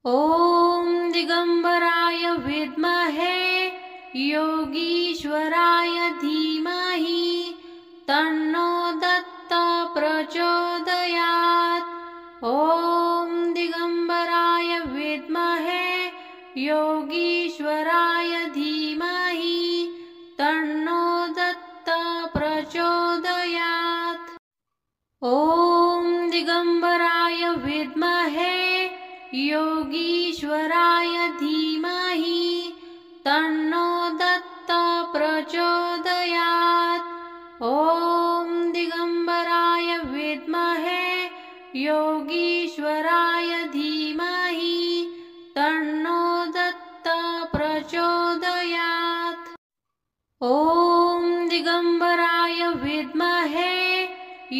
ॐ दिगंबराय विद्महे योगीश्वराय धीमहि तन्नो दत्ता प्रचोदयात्। ॐ दिगंबराय विद्महे योगीश्वराय धीमहि तन्नो दत्ता प्रचोदयात्। ॐ दिगंबराय विद्महे योगीश्वराय धीमहि तन्नो दत्ता प्रचोदयात्। ॐ दिगंबराय विद्महे योगीश्वराय धीमहि तन्नो दत्ता प्रचोदयात्। ॐ दिगंबराय विद्महे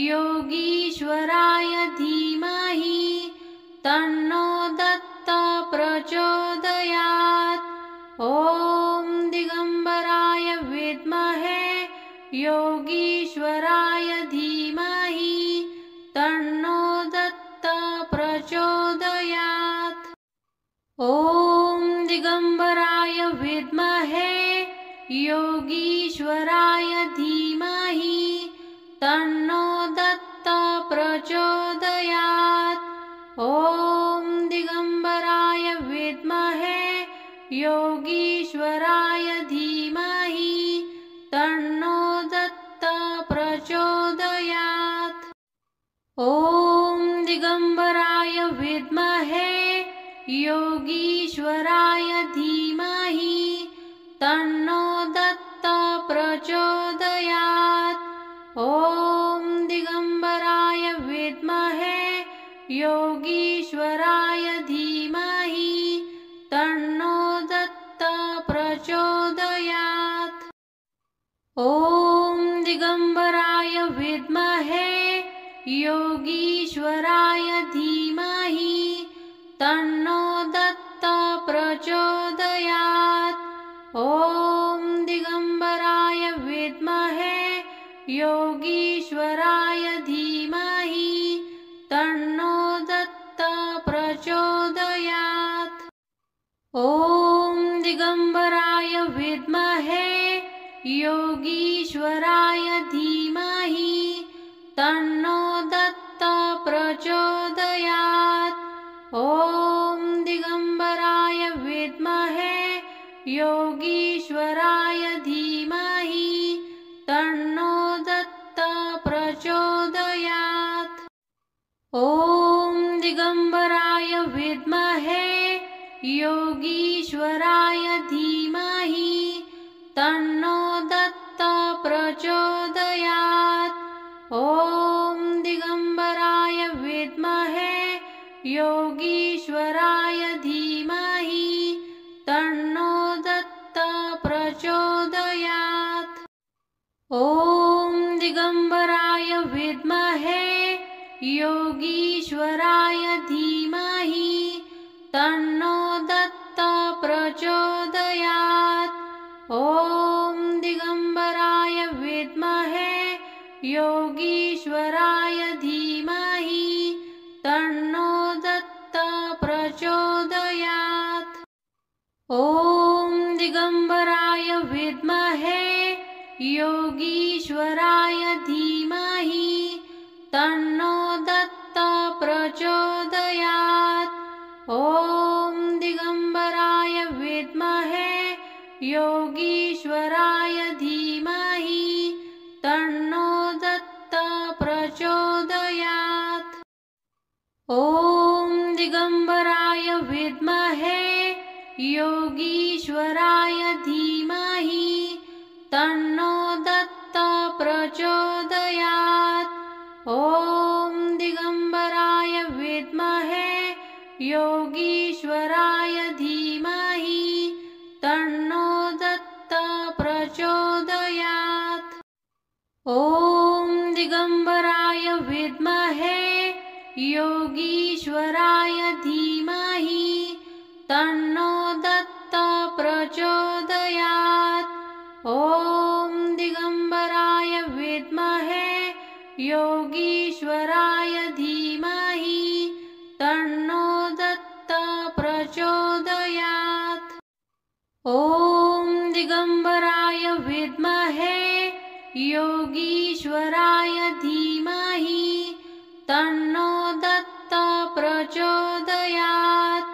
योगीश्वराय धीमहि तन्नो दत्ता प्रचोदयात्। ॐ दिगंबराय विद्महे योगीश्वराय धीमहि तन्नो दत्ता प्रचोदयात्। ॐ दिगंबराय विद्महे योगीश्वराय धीमहि तन्नो दत्ता प्रचोदयात्। ॐ दिगंबराय विद्महे योगीश्वराय धीमहि तन्नो दत्ता प्रचोदयात्। ॐ दिगंबराय विद्महे योगीश्वराय धीमहि तन्नो दत्ता प्रचोदयात्। ॐ दिगंबराय विद्महे योगीश्वराय धीमहि तन्नो दत्ता प्रचोदयात्। ॐ दिगंबराय विद्महे योगीश्वराय धीमहि तन्नो दत्ता प्रचोदयात्। ॐ दिगंबराय विद्महे योगीश्वराय धीमहि तन्नो दत्ता प्रचोदयात्। ॐ दिगंबराय विद्महे योगीश्वराय धीमहि तन्नो दत्ता प्रचोदयात्। ॐ दिगंबराय विद्महे योगीश्वराय धीमहि तन्नो दत्ता प्रचोदयात्। ॐ दिगंबराय विद्महे योगीश्वराय धीमहि तन्नो दत्ता प्रचोदयात्। ॐ दिगंबराय विद्महे योगीश्वराय धीमहि तन्नो दत्ता प्रचोदयात्। ॐ दिगंबराय विद्महे योगीश्वराय धीमहि तन्नो दत्ता प्रचोदयात्। ॐ दिगंबराय विद्महे योगीश्वराय धीमहि तन्नो दत्ता प्रचोदयात्। ॐ दिगंबराय विद्महे योगीश्वराय धीमहि तन्नो दत्ता प्रचोदयात्। ॐ दिगंबराय विद्महे योगीश्वराय धीमहि तन्नो दत्ता प्रचोदयात्। ॐ दिगंबराय विद्महे योगीश्वराय धीमहि तन्नो दत्ता प्रचोदयात्। ॐ दिगंबराय विद्महे योगीश्वराय धीमहि तन्नो दत्ता प्रचोदयात्। ॐ दिगंबराय विद्महे योगीश्वराय धीमहि तन्नो दत्ता प्रचोदयात्। ॐ दिगंबराय विद्महे योगीश्वराय धीमहि तन्नो दत्ता ॐ दिगम्बराय विद्महे योगीश्वराय धीमहि तन्नो दत्तः प्रचोदयात्।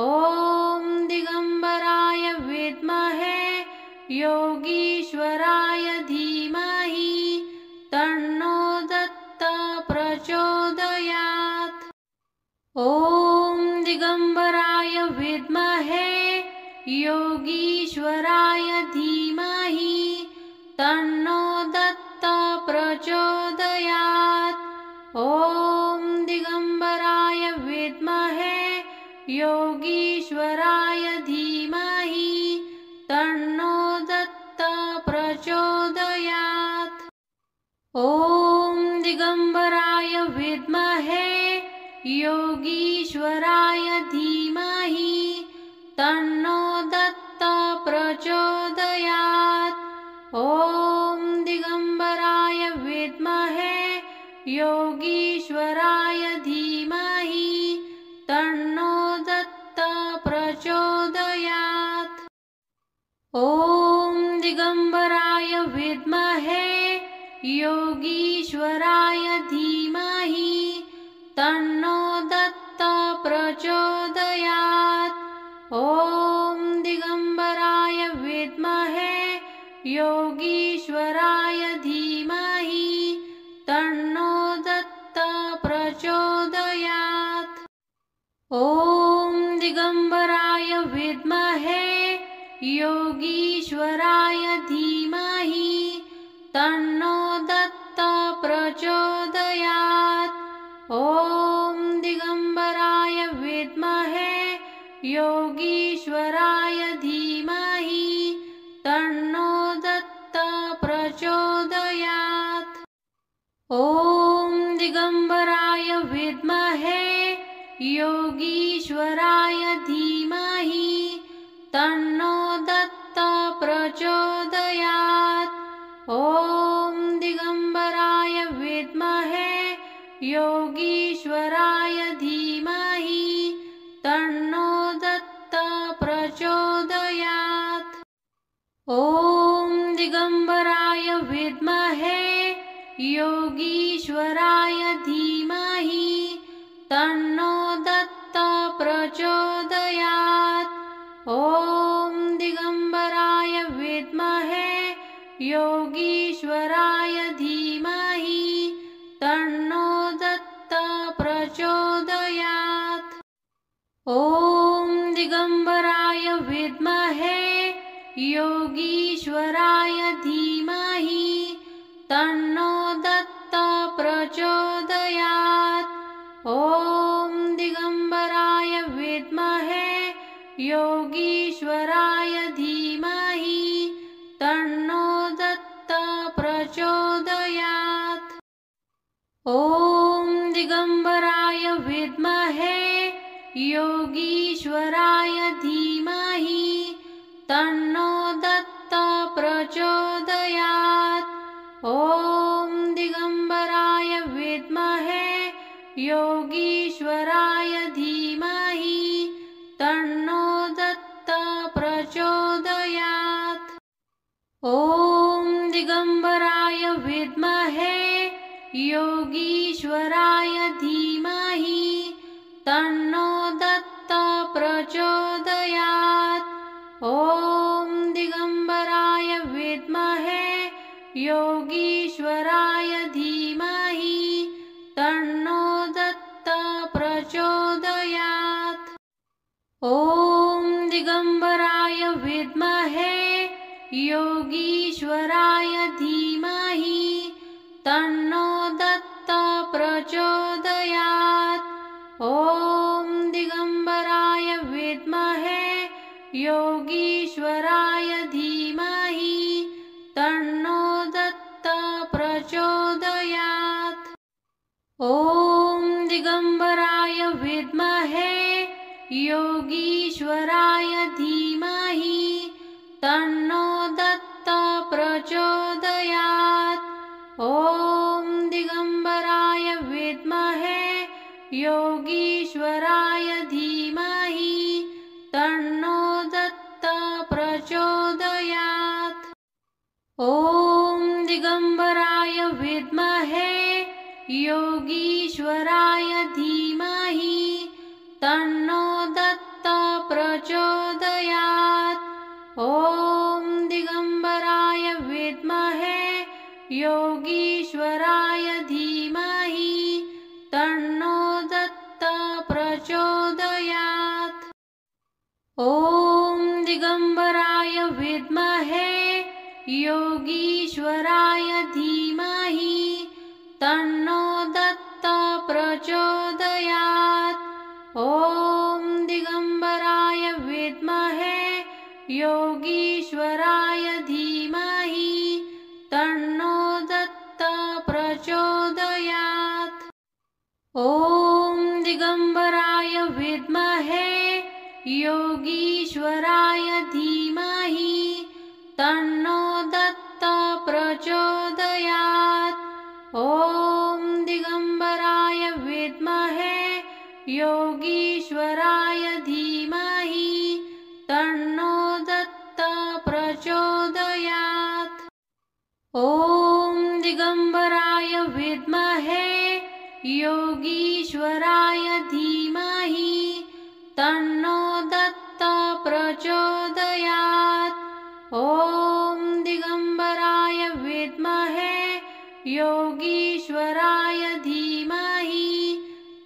ॐ दिगम्बराय विद्महे योगीश्वराय धीमहि तन्नो दत्तः प्रचोदयात्। ॐ दिगम्बराय विद्महे योगीश्वराय धीमहि तन्नो दत्तः प्रचोदयात्। ॐ दिगम्बराय विद्महे योगीश्वराय धीमहि तन्नो दत्तः प्रचोदयात्। ॐ दिगम्बराय विद्महे योगीश्वराय धीमहि तन्नो दत्तः प्रचोदयात्। ॐ दिगम्बराय विद्महे योगीश्वराय धीमहि तन्नो दत्तः प्रचोदयात्। ॐ दिगम्बराय विद्महे योगीश्वराय धीमहि तन्नो दत्तः प्रचोदयात्। ॐ दिगम्बराय विद्महे योगीश्वराय धीमहि तन्नो दत्तः प्रचोदयात्। ॐ दिगम्बराय विद्महे योगीश्वराय धीमहि तन्नो दत्तः प्रचोदयात्। ॐ दिगम्बराय विद्महे योगीश्वराय धीमहि तन्नो दत्तः प्रचोदयात्। ॐ दिगम्बराय विद्महे योगीश्वराय धीमहि तन्नो दत्तः प्रचोदयात्। ॐ दिगम्बराय विद्महे योगीश्वराय धीमहि तन्नो दत्तः प्रचोदयात्। ॐ दिगम्बराय विद्महे योगीश्वराय धीमहि तन्नो दत्तः प्रचोदयात्। ॐ दिगम्बराय विद्महे योगीश्वराय धीमहि तन्नो दत्तः प्रचोदयात्। ॐ दिगम्बराय विद्महे योगीश्वराय धीमहि तन्नो दत्तः प्रचोदयात्। ॐ दिगम्बराय विद्महे योगीश्वराय धीमहि तन्नो दत्तः प्रचोदयात्। ॐ दिगम्बराय विद्महे योगीश्वराय धीमहि तन्नो दत्तः प्रचोदयात्। ॐ दिगम्बराय विद्महे योगीश्वराय धीमहि तन्नो दत्तः प्रचोदयात्। ॐ दिगम्बराय विद्महे योगीश्वराय धीमहि तन्नो दत्तः प्रचोदयात्। ॐ दिगम्बराय विद्महे योगीश्वराय धीमहि तन्नो दत्तः प्रचोदयात्। ॐ दिगम्बराय विद्महे योगीश्वराय धीमहि तन्नो दत्तः प्रचोदयात्। ॐ दिगम्बराय विद्महे योगीश्वराय धीमहि तन्नो दत्तः प्रचोदयात्। ॐ दिगम्बराय विद्महे योगीश्वराय धीमहि तन्नो दत्तः प्रचोदयात्। ॐ दिगम्बराय विद्महे योगीश्वराय धीमहि तन्नो दत्तः प्रचोदयात्। ॐ दिगम्बराय विद्महे योगीश्वराय धीमहि तन्नो दत्ता प्रचोदयात्। ॐ दिगम्बराय विद्महे योगीश्वराय धीमहि तन्नो दत्ता प्रचोदयात्। ॐ दिगम्बराय विद्महे योगीश्वराय धीमहि तन्नो दत्ता प्रचोदयात्। ॐ दिगम्बराय विद्महे योगीश्वराय धीमहि तन्नो दत्ता प्रचोदयात्। ॐ दिगम्बराय विद्महे योगीश्वराय धीमहि तन्नो दत्ता प्रचोदयात्। ॐ दिगम्बराय विद्महे योगीश्वराय धीमहि तन्नो दत्ता प्रचोदयात्। ॐ दिगम्बराय विद्महे योगीश्वराय धीमहि तन्नो दत्ता प्रचोदयात्। ॐ दिगम्बराय विद्महे योगीश्वराय धीमहि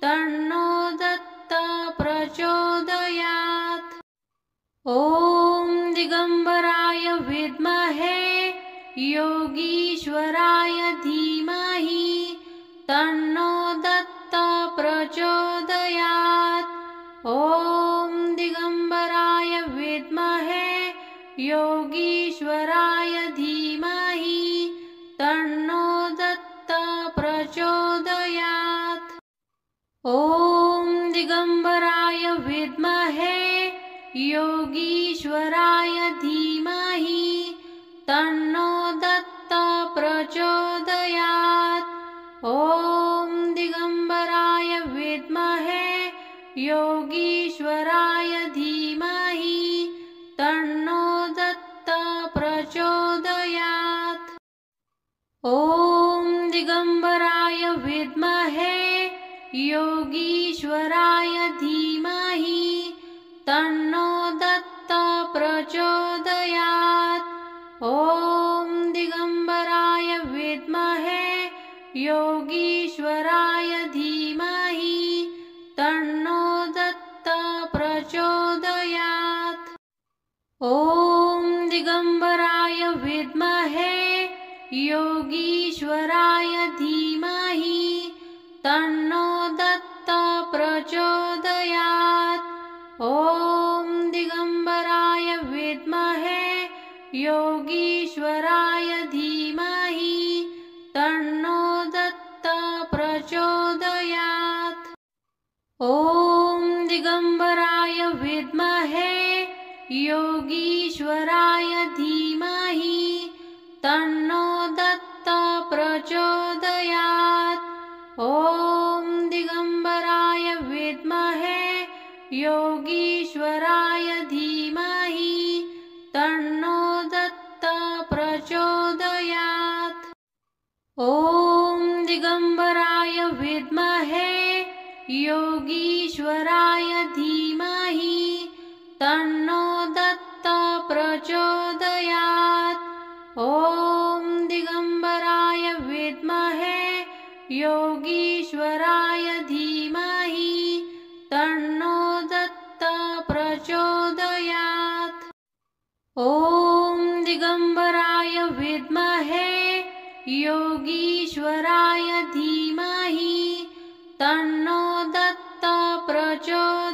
तन्नो दत्ता प्रचोदयात्। ॐ दिगम्बराय विद्महे योगीश्वराय धीमहि तन्नो दत्ता प्रचोदयात्। ॐ दिगम्बराय विद्महे योगीश्वराय धीमहि तन्नो दत्ता प्रचोदयात्। ॐ दिगम्बराय विद्महे योगीश्वराय धीमहि तन्नो दत्ता प्रचोदयात्। ॐ दिगम्बराय विद्महे योगीश्वराय धीमहि तन्नो दत्ता प्रचोदयात्। ॐ दिगम्बराय विद्महे योगीश्वराय धीमहि तन्नो दत्ता प्रचोदयात्। ॐ दिगम्बराय विद्महे योगीश्वराय धीमहि तन्नो दत्ता प्रचोदयात्। ॐ दिगम्बराय विद्महे योगीश्वराय धीमहि तन्नो दत्ता प्रचोदयात्। ॐ दिगम्बराय विद्महे योगीश्वराय धीमहि तन्नो दत्ता प्रचोदयात्। ॐ दिगम्बराय विद्महे योगीश्वराय धीमहि तन्नो दत्ता प्रचोदयात्। ॐ दिगम्बराय विद्महे योगीश्वराय धीमहि तन्नो दत्ता प्रचोदयात्। ॐ दिगम्बराय विद्महे योगीश्वराय धीमहि तन्नो दत्ता प्रचोदयात्। ॐ दिगम्बराय विद्महे योगीश्वराय धीमहि तन्नो दत्ता प्रचोदयात्। ॐ दिगम्बराय विद्महे योगीश्वराय धीमहि तन्नो दत्ता प्रचोदयात्।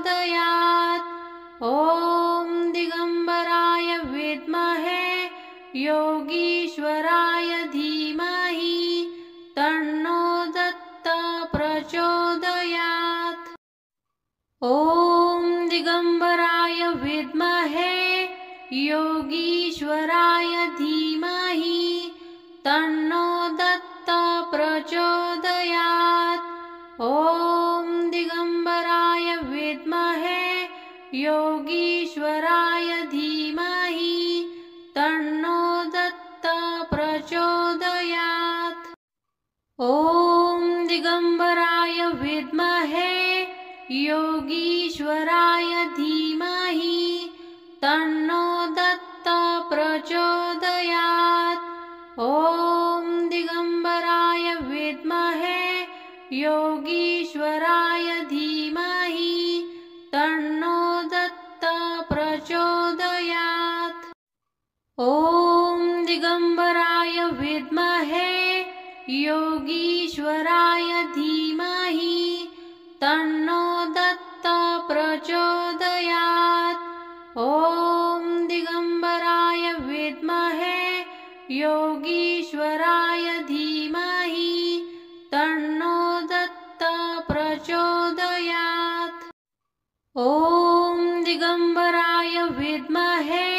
ॐ दिगम्बराय विद्महे योगीश्वराय धीमहि तन्नो दत्ता प्रचोदयात्। ॐ दिगम्बराय विद्महे योगीश्वराय धीमहि तन्नो दत्ता प्रचोदयात्। ॐ दिगम्बराय विद्महे योगीश्वराय धीमहि तन्नो दत्ता योगीश्वराय धीमहि तन्नो दत्त प्रचोदयात्। ॐ दिगम्बराय विद्महे योगीश्वराय धीमहि तन्नो दत्त प्रचोदयात्। ॐ दिगम्बराय विद्महे योगीश्वराय धीमहि तन्नो दत्त प्रचोदयात्। ॐ दिगम्बराय विद्महे योगीश्वराय धीमहि तन्नो दत्त प्रचोदयात्। ॐ दिगम्बराय विद्महे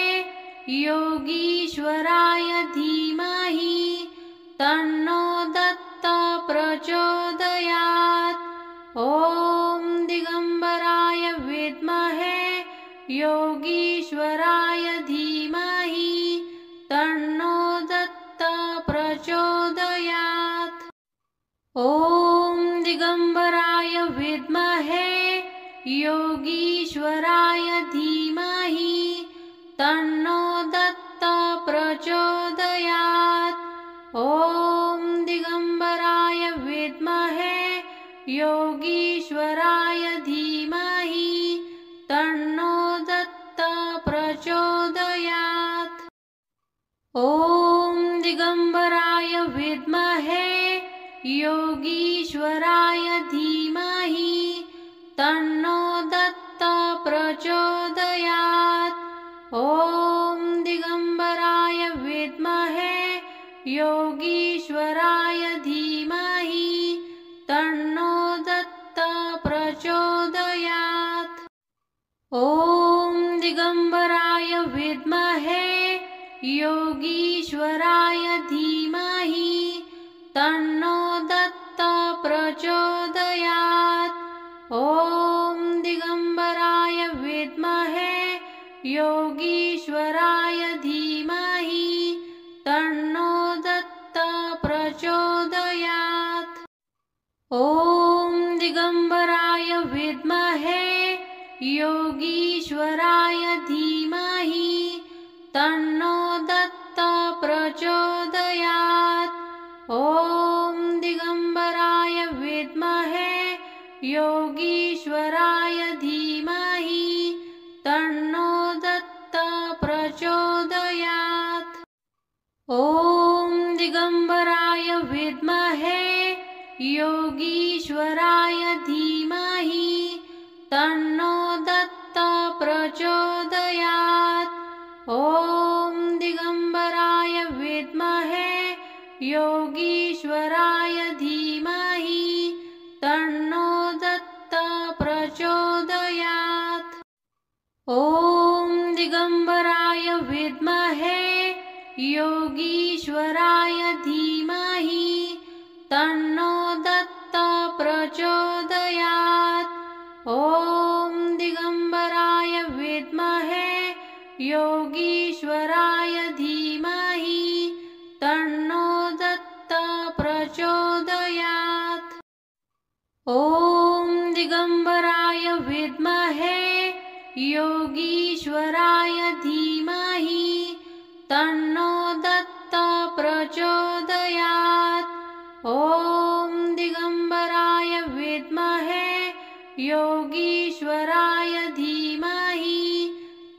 योगीश्वराय धीमहि तन्नो दत्त प्रचोदयात्। ॐ दिगम्बराय विद्महे योगीश्वराय धीमहि तन्नो दत्त प्रचोदयात्। ॐ दिगम्बराय विद्महे योगीश्वराय धीमहि तन्नो दत्त प्रचोदयात्। ॐ दिगम्बराय विद्महे योगीश्वराय धीमहि तन्नो दत्त प्रचोदयात्। ॐ दिगम्बराय विद्महे योगीश्वराय धीमहि तन्नो दत्त प्रचोदयात्। ॐ दिगम्बराय विद्महे योगीश्वराय धीमहि तन्नो दत्त प्रचोदयात्। ॐ दिगम्बराय विद्महे योगीश्वराय धीमहि तन्नो दत्त प्रचोदयात्। ॐ दिगम्बराय विद्महे योगीश्वराय धीमहि तन्नो दत्त प्रचोदयात्। ॐ दिगम्बराय विद्महे योगीश्वराय धीमहि तन्नो दत्त प्रचोदयात्। ॐ दिगम्बराय विद्महे योगीश्वराय धीमहि तन्नो दत्त प्रचोदयात्। ॐ दिगम्बराय विद्महे योगीश्वराय धीमहि तन्नो दत्त प्रचोदयात्। ॐ दिगम्बराय विद्महे योगीश्वराय धीमहि तन्नो दत्त प्रचोदयात्। ॐ दिगम्बराय विद्महे योगीश्वराय धीमहि तन्नो दत्त प्रचोदयात्। ॐ दिगम्बराय विद्महे योगीश्वराय धीमहि तन्नो दत्त प्रचोदयात्। ॐ दिगम्बराय विद्महे योगीश्वराय धीमहि तन्नो दत्त प्रचोदयात्। ॐ दिगम्बराय विद्महे योगीश्वराय धीमहि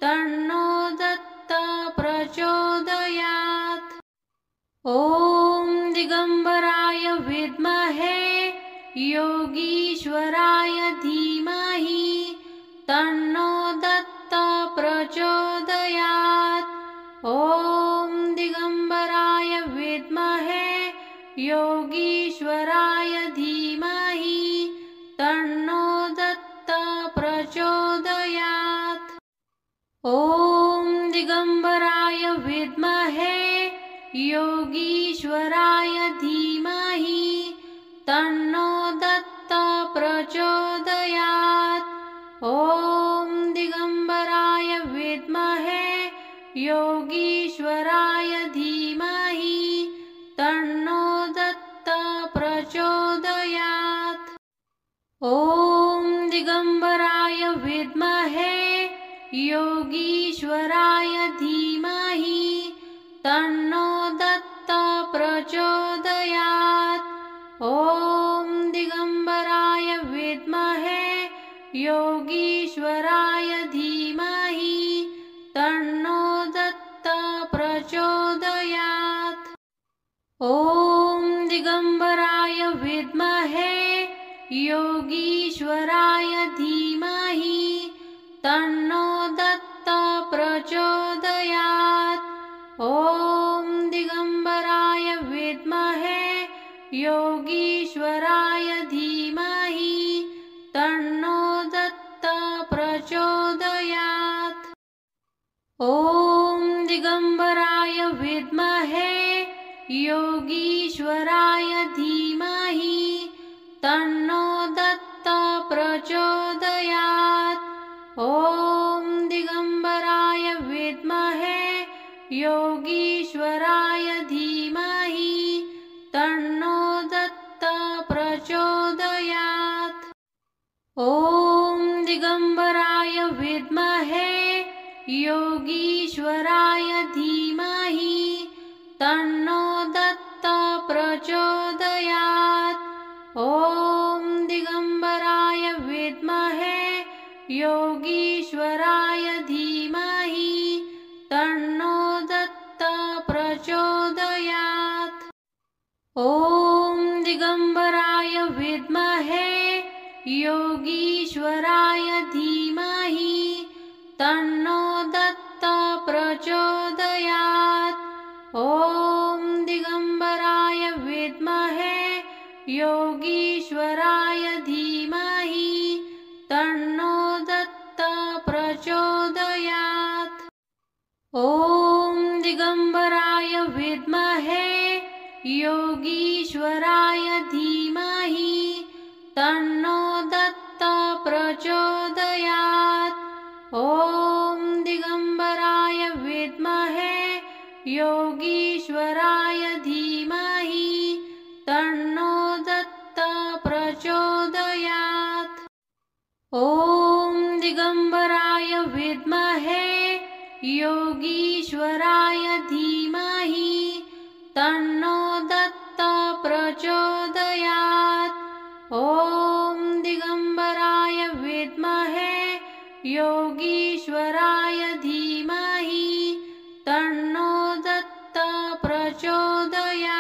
तन्नो दत्त प्रचोदयात्। ॐ दिगम्बराय विद्महे योगीश्वराय धीमहि तन्नो दत्त प्रचोदयात्। ॐ दिगम्बराय विद्महे योगीश्वराय धीमहि तन्नो दत्त प्रचोदयात्। ॐ दिगम्बराय विद्महे योगीश्वराय धीमहि तन्नो दत्त प्रचोदयात्। ॐ दिगम्बराय विद्महे योगीश्वराय धीमहि तन्नो दत्त प्रचोदयात्। ॐ दिगम्बराय विद्महे विद्महे योगीश्वराय धीमहि तन्नो दत्तः प्रचोदयात्। ॐ दिगम्बराय विद्महे योगीश्वराय धीमहि तन्नो दत्तः प्रचोदयात्। ॐ दिगम्बराय विद्महे योगीश्वराय धीमहि तन्नो दत्तः प्रचोदयात्। ॐ दिगम्बराय विद्महे योगीश्वराय धीमहि तन्नो दत्तः प्रचोदयात्। ॐ दिगम्बराय विद्महे योगीश्वराय धीमहि तन्नो दत्तः प्रचोदयात्। ॐ दिगम्बराय विद्महे योगीश्वराय धीमहि तन्नो दत्तः प्रचोदयात्। ॐ दिगम्बराय विद्महे योगीश्वराय धीमहि तन्नो दत्तः प्रचोदयात्। ॐ दिगम्बराय विद्महे योगीश्वराय धीमहि तन्नो दत्तः प्रचोदयात्। ॐ दिगम्बराय विद्महे योगीश्वराय धीमहि तन्नो दत्तः प्रचोदयात्। ॐ दिगम्बराय विद्महे योगीश्वराय धीमहि तन्नो दत्तः प्रचोदयात्। ॐ दिगम्बराय विद्महे योगीश्वराय धीमहि तन्नो दत्तः प्रचोदयात्। ॐ दिगम्बराय विद्महे योगीश्वराय धीमहि तन्नो दत्तः प्रचोदयात्। ॐ दिगम्बराय विद्महे योगीश्वराय धीमहि तन्नो दत्तः प्रचोदयात्। ॐ दिगम्बराय विद्महे योगीश्वराय धीमहि तन्नो दत्तः प्रचोदयात्।